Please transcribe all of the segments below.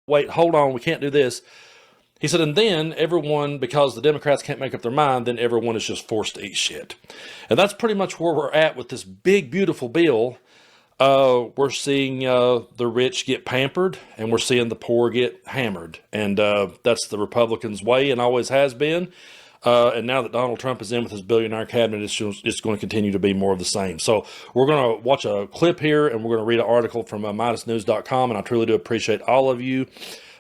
wait, hold on, we can't do this. He said, and then everyone, because the Democrats can't make up their mind, then everyone is just forced to eat shit. And that's pretty much where we're at with this big, beautiful bill. We're seeing the rich get pampered, and we're seeing the poor get hammered. And that's the Republicans' way and always has been. And now that Donald Trump is in with his billionaire cabinet, it's going to continue to be more of the same. So we're going to watch a clip here, and we're going to read an article from MidasNews.com. And I truly do appreciate all of you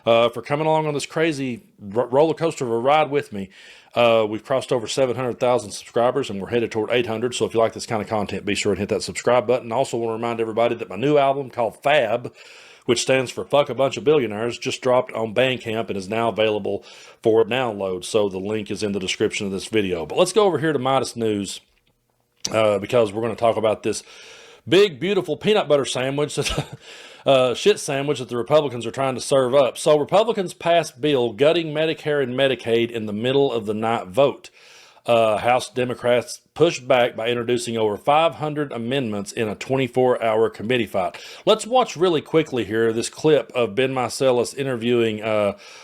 for coming along on this crazy roller coaster of a ride with me. We've crossed over 700,000 subscribers, and we're headed toward 800. So if you like this kind of content, be sure and hit that subscribe button. I also want to remind everybody that my new album called Fab, which stands for Fuck a Bunch of Billionaires, just dropped on Bandcamp and is now available for download. So the link is in the description of this video. But let's go over here to Midas News because we're going to talk about this big, beautiful peanut butter sandwich, shit sandwich that the Republicans are trying to serve up. So Republicans passed bill gutting Medicare and Medicaid in the middle of the night vote. House Democrats pushed back by introducing over 500 amendments in a 24-hour committee fight. Let's watch really quickly here this clip of Ben Meiselas interviewing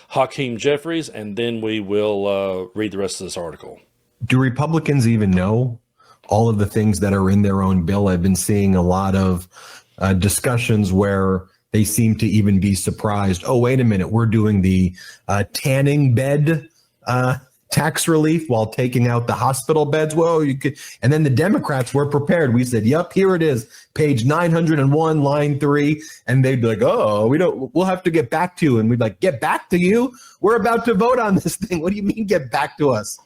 Hakeem Jeffries, and then we will read the rest of this article. Do Republicans even know all of the things that are in their own bill? I've been seeing a lot of discussions where they seem to even be surprised. Oh, wait a minute, we're doing the tanning bed tax relief while taking out the hospital beds. Well, you could, and then the Democrats were prepared. We said, "Yep, here it is, page 901, line 3," and they'd be like, "Oh, we'll have to get back to you." And we'd like, "Get back to you? We're about to vote on this thing. What do you mean, get back to us?"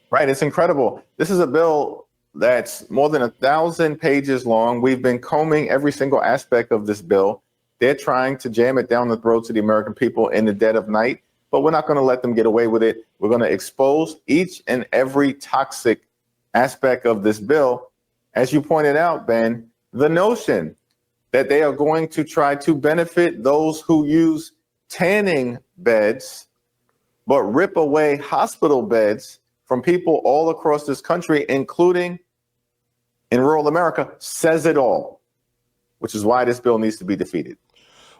Right, it's incredible. This is a bill that's more than 1,000 pages long. We've been combing every single aspect of this bill. They're trying to jam it down the throats of the American people in the dead of night. But we're not going to let them get away with it. We're going to expose each and every toxic aspect of this bill. As you pointed out, Ben, the notion that they are going to try to benefit those who use tanning beds, but rip away hospital beds from people all across this country, including in rural America, says it all, which is why this bill needs to be defeated.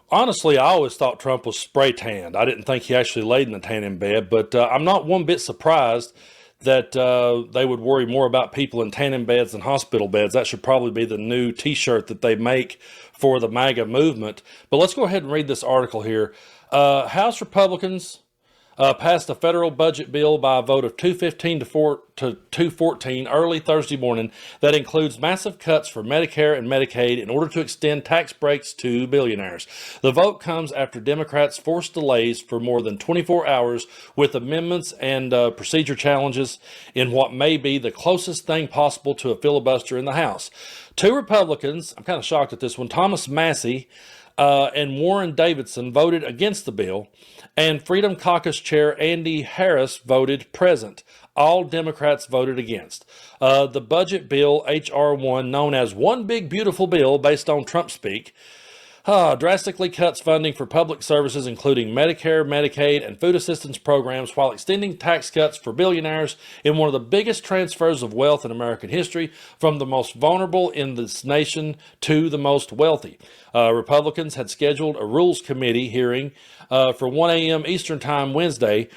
Honestly, I always thought Trump was spray tanned. I didn't think he actually laid in the tanning bed, but I'm not one bit surprised that they would worry more about people in tanning beds than hospital beds. That should probably be the new t-shirt that they make for the MAGA movement. But let's go ahead and read this article here. House Republicans passed a federal budget bill by a vote of 215 to 214 early Thursday morning that includes massive cuts for Medicare and Medicaid in order to extend tax breaks to billionaires. The vote comes after Democrats forced delays for more than 24 hours with amendments and procedure challenges in what may be the closest thing possible to a filibuster in the House. Two Republicans, I'm kind of shocked at this one, Thomas Massie and Warren Davidson voted against the bill, and Freedom Caucus Chair Andy Harris voted present. All Democrats voted against. The budget bill, H.R. 1, known as One Big Beautiful Bill based on Trump speak, drastically cuts funding for public services, including Medicare, Medicaid, and food assistance programs, while extending tax cuts for billionaires in one of the biggest transfers of wealth in American history, from the most vulnerable in this nation to the most wealthy. Republicans had scheduled a Rules Committee hearing for 1 a.m. Eastern Time Wednesday,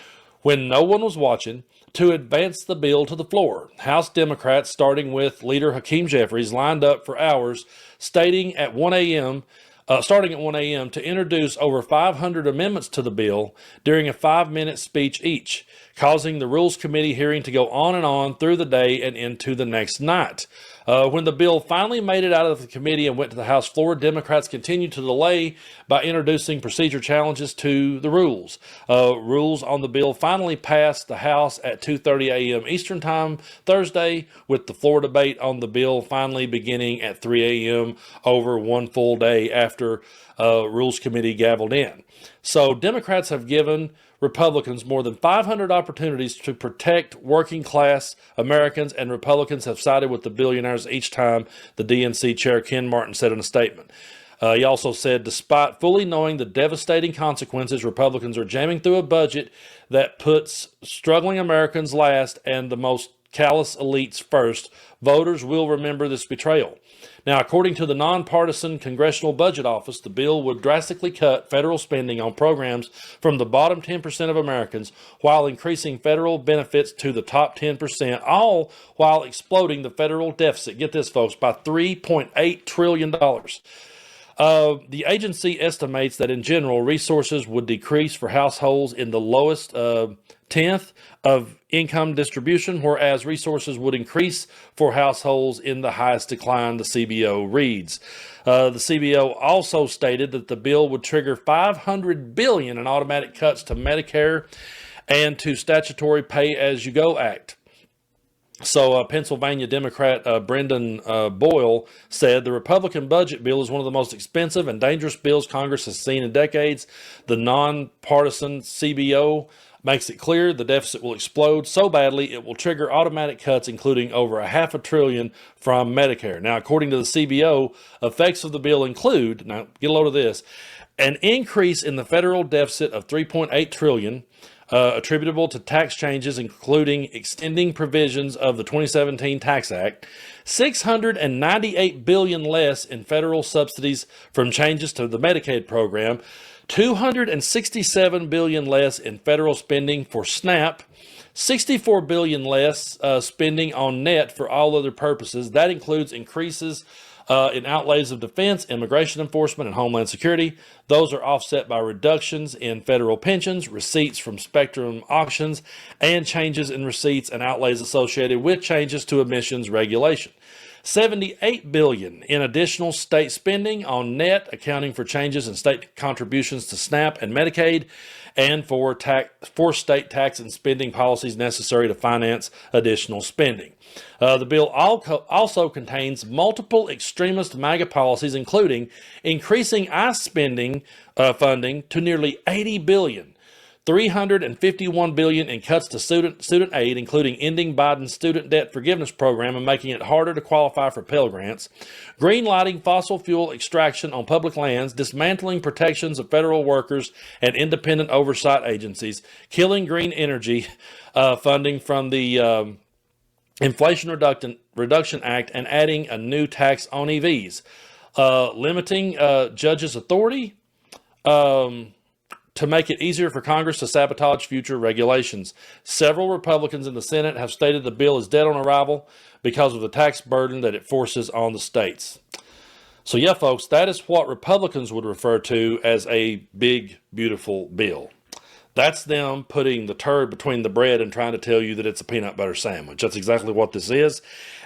when no one was watching, to advance the bill to the floor. House Democrats, starting with leader Hakeem Jeffries, lined up for hours, starting at 1 a.m. to introduce over 500 amendments to the bill during a 5-minute speech each, causing the Rules Committee hearing to go on and on through the day and into the next night. When the bill finally made it out of the committee and went to the House floor, Democrats continued to delay by introducing procedure challenges to the rules. Rules on the bill finally passed the House at 2:30 a.m. Eastern Time Thursday, with the floor debate on the bill finally beginning at 3 a.m. over one full day after Rules Committee gavelled in. So Democrats have given Republicans more than 500 opportunities to protect working class Americans, and Republicans have sided with the billionaires each time, the DNC chair Ken Martin said in a statement. He also said, despite fully knowing the devastating consequences, Republicans are jamming through a budget that puts struggling Americans last and the most callous elites first. Voters will remember this betrayal. Now, according to the nonpartisan Congressional Budget Office, the bill would drastically cut federal spending on programs from the bottom 10% of Americans while increasing federal benefits to the top 10%, all while exploding the federal deficit, get this folks, by $3.8 trillion. The agency estimates that in general, resources would decrease for households in the lowest tenth of income distribution, whereas resources would increase for households in the highest decline, the CBO reads. The CBO also stated that the bill would trigger $500 billion in automatic cuts to Medicare and to statutory Pay-As-You-Go Act. So Pennsylvania Democrat Brendan Boyle said the Republican budget bill is one of the most expensive and dangerous bills Congress has seen in decades. The nonpartisan CBO makes it clear the deficit will explode so badly it will trigger automatic cuts, including over $500 billion from Medicare. Now, according to the CBO, effects of the bill include, now get a load of this, an increase in the federal deficit of $3.8 trillion, attributable to tax changes, including extending provisions of the 2017 Tax Act, $698 billion less in federal subsidies from changes to the Medicaid program, $267 billion less in federal spending for SNAP, $64 billion less spending on net for all other purposes. That includes increases in outlays of defense, immigration enforcement, and homeland security. Those are offset by reductions in federal pensions, receipts from spectrum auctions, and changes in receipts and outlays associated with changes to emissions regulation. $78 billion in additional state spending on net, accounting for changes in state contributions to SNAP and Medicaid, and for state tax and spending policies necessary to finance additional spending. The bill also contains multiple extremist MAGA policies, including increasing ICE spending funding to nearly $80 billion. $351 billion in cuts to student aid, including ending Biden's student debt forgiveness program and making it harder to qualify for Pell Grants, greenlighting fossil fuel extraction on public lands, dismantling protections of federal workers and independent oversight agencies, killing green energy funding from the Inflation Reduction Act, and adding a new tax on EVs, limiting judges' authority, to make it easier for Congress to sabotage future regulations. Several Republicans in the Senate have stated the bill is dead on arrival because of the tax burden that it forces on the states. So yeah, folks, that is what Republicans would refer to as a big, beautiful bill. That's them putting the turd between the bread and trying to tell you that it's a peanut butter sandwich. That's exactly what this is.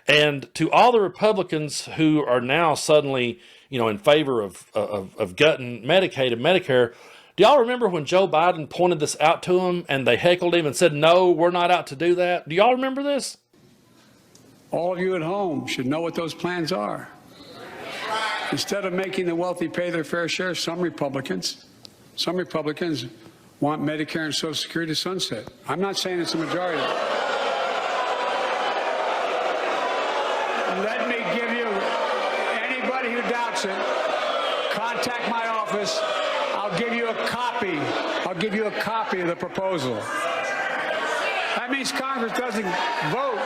And to all the Republicans who are now suddenly, in favor of gutting Medicaid and Medicare, do y'all remember when Joe Biden pointed this out to them and they heckled him and said, no, we're not out to do that? Do y'all remember this? All of you at home should know what those plans are. Instead of making the wealthy pay their fair share, some Republicans want Medicare and Social Security to sunset. I'm not saying it's a majority. Let me give you, anybody who doubts it, contact my office. I'll give you a copy of the proposal. That means Congress doesn't vote.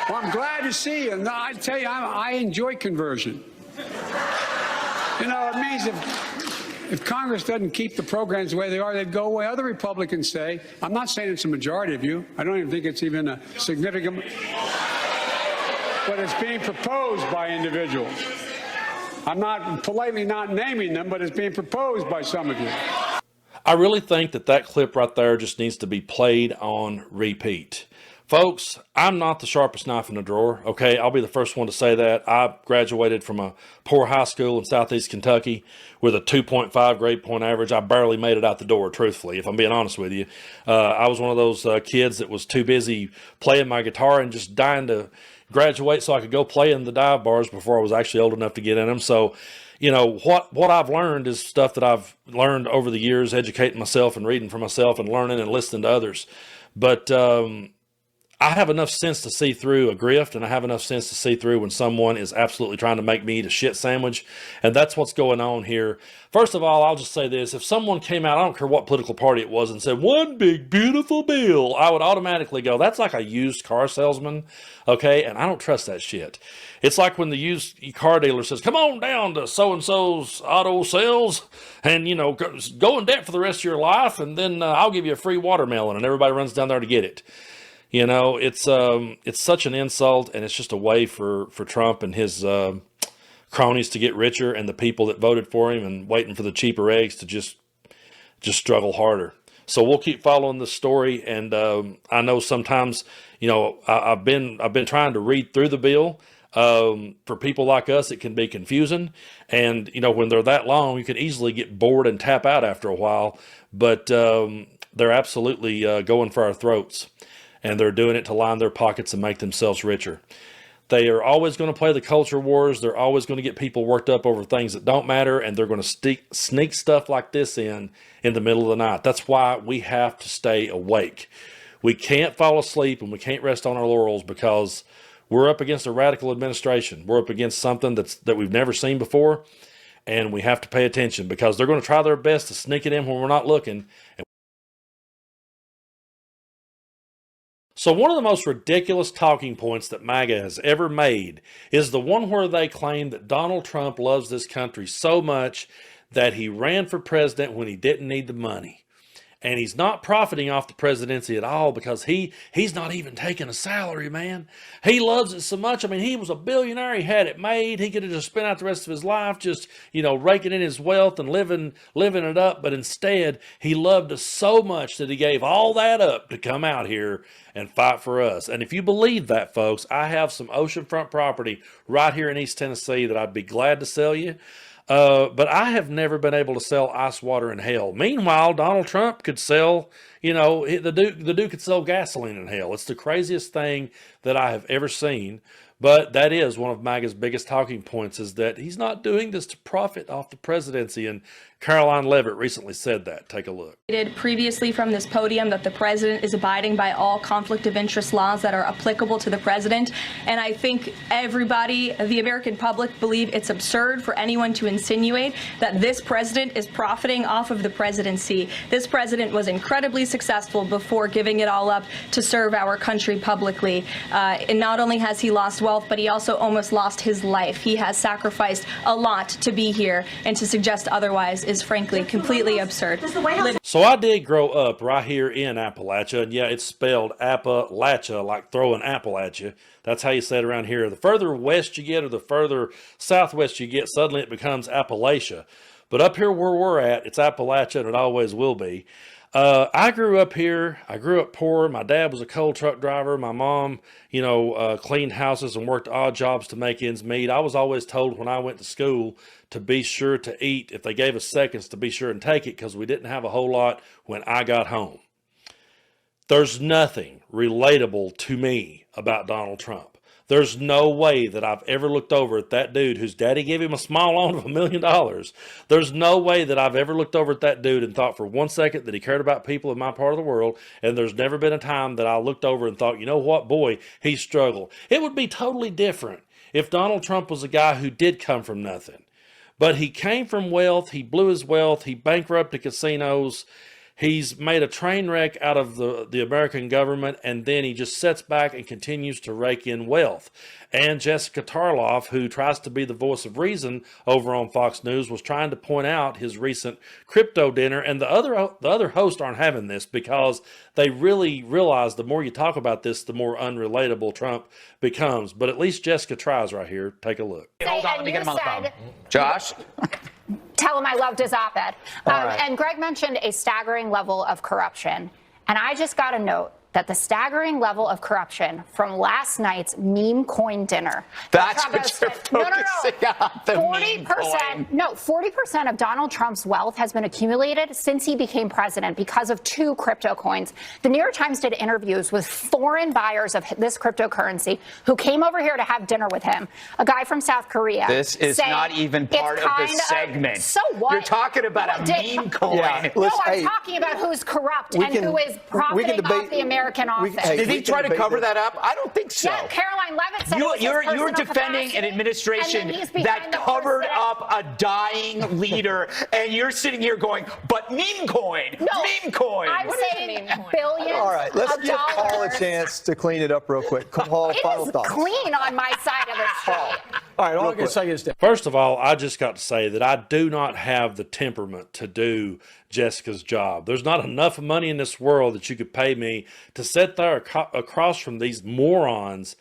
Well, I'm glad to see you. No, I tell you, I enjoy conversion. It means if Congress doesn't keep the programs the way they are, they'd go away. Other Republicans say, I'm not saying it's a majority of you. I don't even think it's even a significant, but it's being proposed by individuals. I'm not politely not naming them, but it's being proposed by some of you. I really think that clip right there just needs to be played on repeat. Folks, I'm not the sharpest knife in the drawer, okay? I'll be the first one to say that. I graduated from a poor high school in southeast Kentucky with a 2.5 grade point average. I barely made it out the door, truthfully, if I'm being honest with you. I was one of those kids that was too busy playing my guitar and just dying to graduate so I could go play in the dive bars before I was actually old enough to get in them. So, what I've learned is stuff that I've learned over the years, educating myself and reading for myself and learning and listening to others. But I have enough sense to see through a grift, and I have enough sense to see through when someone is absolutely trying to make me eat a shit sandwich. And that's what's going on here. First of all, I'll just say this. If someone came out, I don't care what political party it was, and said, one big beautiful bill, I would automatically go, that's like a used car salesman. Okay. And I don't trust that shit. It's like when the used car dealer says, come on down to so-and-so's auto sales and, you know, go in debt for the rest of your life. And then I'll give you a free watermelon, and everybody runs down there to get it. You know, it's such an insult, and it's just a way for Trump and his cronies to get richer, and the people that voted for him and waiting for the cheaper eggs to just struggle harder. So we'll keep following this story, and I know sometimes, you know, I've been trying to read through the bill. For people like us, it can be confusing, and you know, when they're that long, you can easily get bored and tap out after a while. But they're absolutely going for our throats. And they're doing it to line their pockets and make themselves richer. They are always going to play the culture wars. They're always going to get people worked up over things that don't matter, and they're going to sneak stuff like this in the middle of the night. That's why we have to stay awake. We can't fall asleep, and we can't rest on our laurels, because we're up against a radical administration. We're up against something that we've never seen before, and we have to pay attention, because they're going to try their best to sneak it in when we're not looking. So one of the most ridiculous talking points that MAGA has ever made is the one where they claim that Donald Trump loves this country so much that he ran for president when he didn't need the money. And he's not profiting off the presidency at all, because he's not even taking a salary, man. He loves it so much. I mean, he was a billionaire. He had it made. He could have just spent out the rest of his life just, you know, raking in his wealth and living it up. But instead, he loved us so much that he gave all that up to come out here and fight for us. And if you believe that, folks, I have some oceanfront property right here in East Tennessee that I'd be glad to sell you. But I have never been able to sell ice water in hell. Meanwhile, Donald Trump could sell, you know, the dude could sell gasoline in hell. It's the craziest thing that I have ever seen. But that is one of MAGA's biggest talking points, is that he's not doing this to profit off the presidency. And Caroline Levitt recently said that. Take a look. Previously from this podium that the president is abiding by all conflict of interest laws that are applicable to the president. And I think everybody, the American public, believe it's absurd for anyone to insinuate that this president is profiting off of the presidency. This president was incredibly successful before giving it all up to serve our country publicly. And not only has he lost wealth, but he also almost lost his life. He has sacrificed a lot to be here, and to suggest otherwise is frankly completely absurd. So I did grow up right here in Appalachia, and yeah, it's spelled Appalachia, like throwing apple at you. That's how you say it around here. The further west you get, or the further southwest you get, suddenly it becomes Appalachia. But up here where we're at, it's Appalachia, and it always will be. I grew up here. I grew up poor. My dad was a coal truck driver. My mom, you know, cleaned houses and worked odd jobs to make ends meet. I was always told when I went to school to be sure to eat. If they gave us seconds, to be sure and take it, because we didn't have a whole lot when I got home. There's nothing relatable to me about Donald Trump. There's no way that I've ever looked over at that dude whose daddy gave him a small loan of $1 million. There's no way that I've ever looked over at that dude and thought for 1 second that he cared about people in my part of the world. And there's never been a time that I looked over and thought, you know what, boy, he struggled. It would be totally different if Donald Trump was a guy who did come from nothing. But he came from wealth. He blew his wealth. He bankrupted casinos. He's made a train wreck out of the American government, and then he just sits back and continues to rake in wealth. And Jessica Tarloff, who tries to be the voice of reason over on Fox News, was trying to point out his recent crypto dinner. And the other hosts aren't having this, because they really realize the more you talk about this, the more unrelatable Trump becomes. But at least Jessica tries right here. Take a look. Hold on, let me get him on the phone. Josh? Tell him I loved his op-ed. Right. And Greg mentioned a staggering level of corruption. And I just got a note that the staggering level of corruption from last night's meme coin dinner. That's what you're focusing on, the 40%, meme coin. No, 40% of Donald Trump's wealth has been accumulated since he became president because of 2 crypto coins. The New York Times did interviews with foreign buyers of this cryptocurrency who came over here to have dinner with him. A guy from South Korea. This is not even part of the segment. So what? You're talking about a meme coin. Yeah. No, I'm talking about who's corrupt and who is profiting off the American American office. Did he try to cover that up? I don't think so. Yeah, Caroline Levitt said You're defending an administration that covered up a dying leader, and you're sitting here going, but meme coin, meme coin. I'm saying billions All right, let's of give dollars. Paul a chance to clean it up real quick. Paul, final It is thoughts. clean on my side of the street. All right, all I can say is that. First of all, I just got to say that I do not have the temperament to do Jessica's job. There's not enough money in this world that you could pay me to sit there across from these morons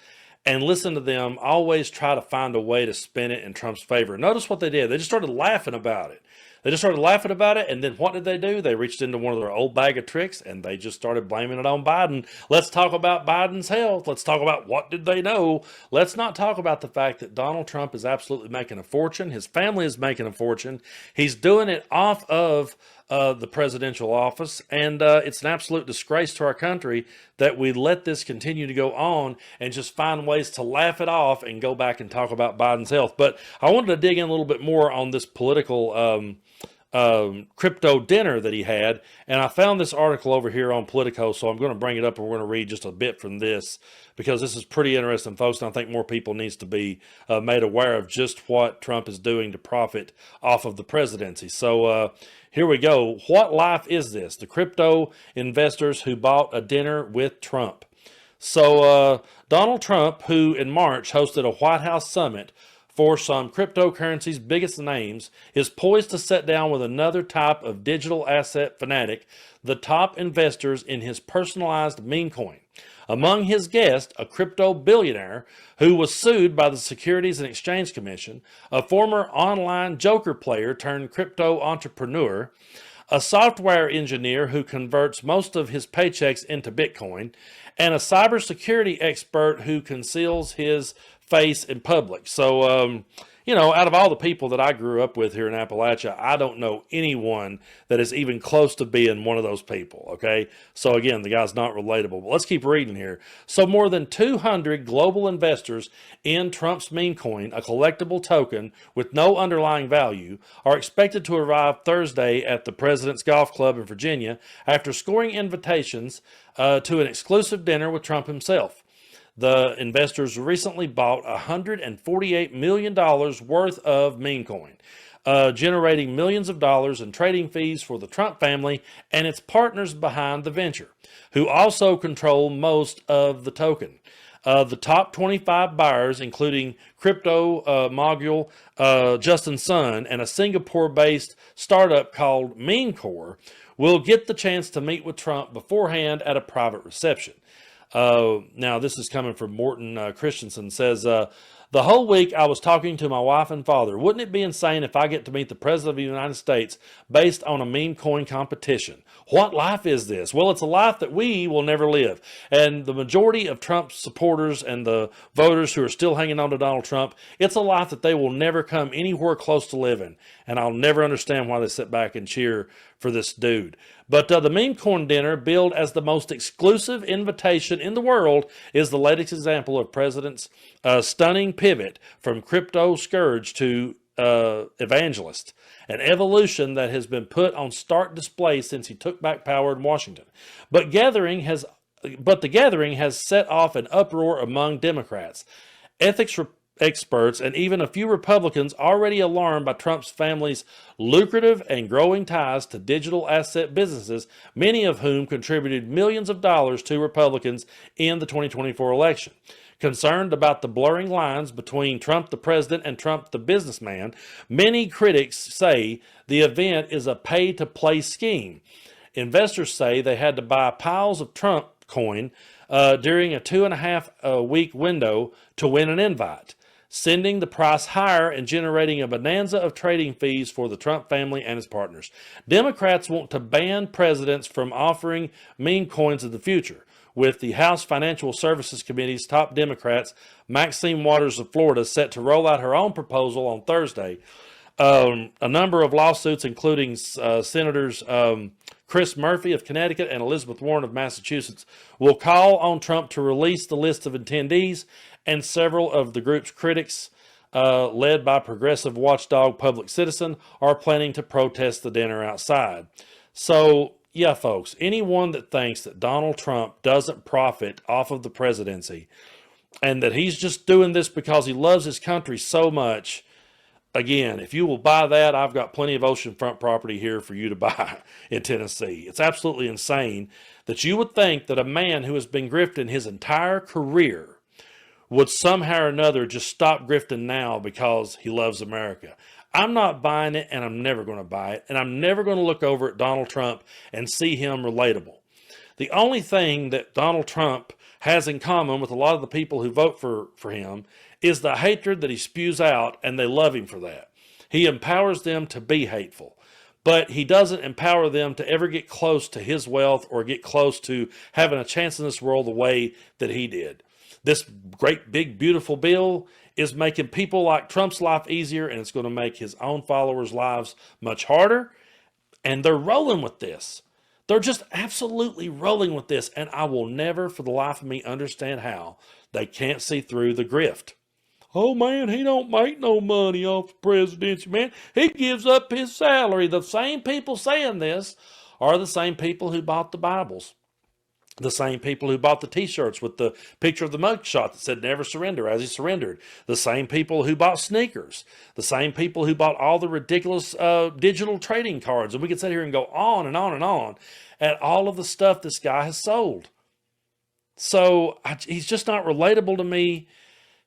and listen to them always try to find a way to spin it in Trump's favor. Notice what they did. They just started laughing about it. And then what did they do? They reached into one of their old bag of tricks and they just started blaming it on Biden. Let's talk about Biden's health. Let's talk about what did they know. Let's not talk about the fact that Donald Trump is absolutely making a fortune. His family is making a fortune. He's doing it off of the presidential office, and it's an absolute disgrace to our country that we let this continue to go on and just find ways to laugh it off and go back and talk about Biden's health. But I wanted to dig in a little bit more on this political crypto dinner that he had, and I found this article over here on Politico, so I'm going to bring it up and we're going to read just a bit from this because this is pretty interesting, folks, and I think more people needs to be made aware of just what Trump is doing to profit off of the presidency. So here we go. What life is this? The crypto investors who bought a dinner with Trump. So Donald Trump, who in March hosted a White House summit for some cryptocurrency's biggest names, is poised to sit down with another type of digital asset fanatic, the top investors in his personalized meme coin. Among his guests, a crypto billionaire who was sued by the Securities and Exchange Commission, a former online Joker player turned crypto entrepreneur, a software engineer who converts most of his paychecks into Bitcoin, and a cybersecurity expert who conceals his face in public. So, out of all the people that I grew up with here in Appalachia, I don't know anyone that is even close to being one of those people, okay? So again, the guy's not relatable. But let's keep reading here. So more than 200 global investors in Trump's meme coin, a collectible token with no underlying value, are expected to arrive Thursday at the President's Golf Club in Virginia after scoring invitations to an exclusive dinner with Trump himself. The investors recently bought $148 million worth of meme coin, generating millions of dollars in trading fees for the Trump family and its partners behind the venture, who also control most of the token. The top 25 buyers, including crypto mogul Justin Sun and a Singapore-based startup called MemeCore, will get the chance to meet with Trump beforehand at a private reception. Now, this is coming from Morton Christensen, says, the whole week I was talking to my wife and father. Wouldn't it be insane if I get to meet the President of the United States based on a meme coin competition? What life is this? Well, it's a life that we will never live. And the majority of Trump's supporters and the voters who are still hanging on to Donald Trump, it's a life that they will never come anywhere close to living. And I'll never understand why they sit back and cheer for this dude. But the meme coin dinner, billed as the most exclusive invitation in the world, is the latest example of President's stunning pivot from crypto scourge to evangelist, an evolution that has been put on stark display since he took back power in Washington. But the gathering has set off an uproar among Democrats, ethics experts, and even a few Republicans already alarmed by Trump's family's lucrative and growing ties to digital asset businesses, many of whom contributed millions of dollars to Republicans in the 2024 election. Concerned about the blurring lines between Trump the president and Trump the businessman, many critics say the event is a pay-to-play scheme. Investors say they had to buy piles of Trump coin during a 2.5-week window to win an invite, sending the price higher and generating a bonanza of trading fees for the Trump family and his partners. Democrats want to ban presidents from offering meme coins in the future, with the House Financial Services Committee's top Democrats, Maxine Waters of Florida, set to roll out her own proposal on Thursday. A number of lawsuits, including Senators Chris Murphy of Connecticut and Elizabeth Warren of Massachusetts, will call on Trump to release the list of attendees, and several of the group's critics, led by progressive watchdog Public Citizen, are planning to protest the dinner outside. So, yeah, folks, anyone that thinks that Donald Trump doesn't profit off of the presidency and that he's just doing this because he loves his country so much, again, if you will buy that, I've got plenty of oceanfront property here for you to buy in Tennessee. It's absolutely insane that you would think that a man who has been grifting his entire career would somehow or another just stop grifting now because he loves America. I'm not buying it, and I'm never going to buy it, and I'm never going to look over at Donald Trump and see him relatable. The only thing that Donald Trump has in common with a lot of the people who vote for him is the hatred that he spews out, and they love him for that. He empowers them to be hateful, but he doesn't empower them to ever get close to his wealth or get close to having a chance in this world the way that he did. This great, big, beautiful bill is making people like Trump's life easier, and it's going to make his own followers' lives much harder. And they're rolling with this. They're just absolutely rolling with this. And I will never, for the life of me, understand how they can't see through the grift. Oh, man, he don't make no money off the presidency, man. He gives up his salary. The same people saying this are the same people who bought the Bibles. The same people who bought the t-shirts with the picture of the mugshot that said never surrender as he surrendered. The same people who bought sneakers. The same people who bought all the ridiculous digital trading cards. And we could sit here and go on and on and on at all of the stuff this guy has sold. So he's just not relatable to me.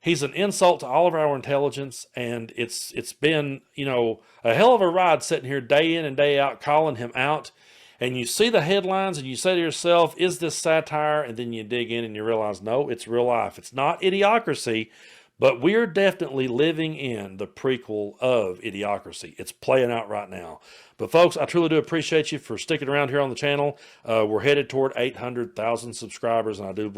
He's an insult to all of our intelligence. And it's been, a hell of a ride sitting here day in and day out calling him out. And you see the headlines and you say to yourself, is this satire? And then you dig in and you realize, no, it's real life. It's not Idiocracy, but we're definitely living in the prequel of Idiocracy. It's playing out right now. But folks, I truly do appreciate you for sticking around here on the channel. We're headed toward 800,000 subscribers, and I do believe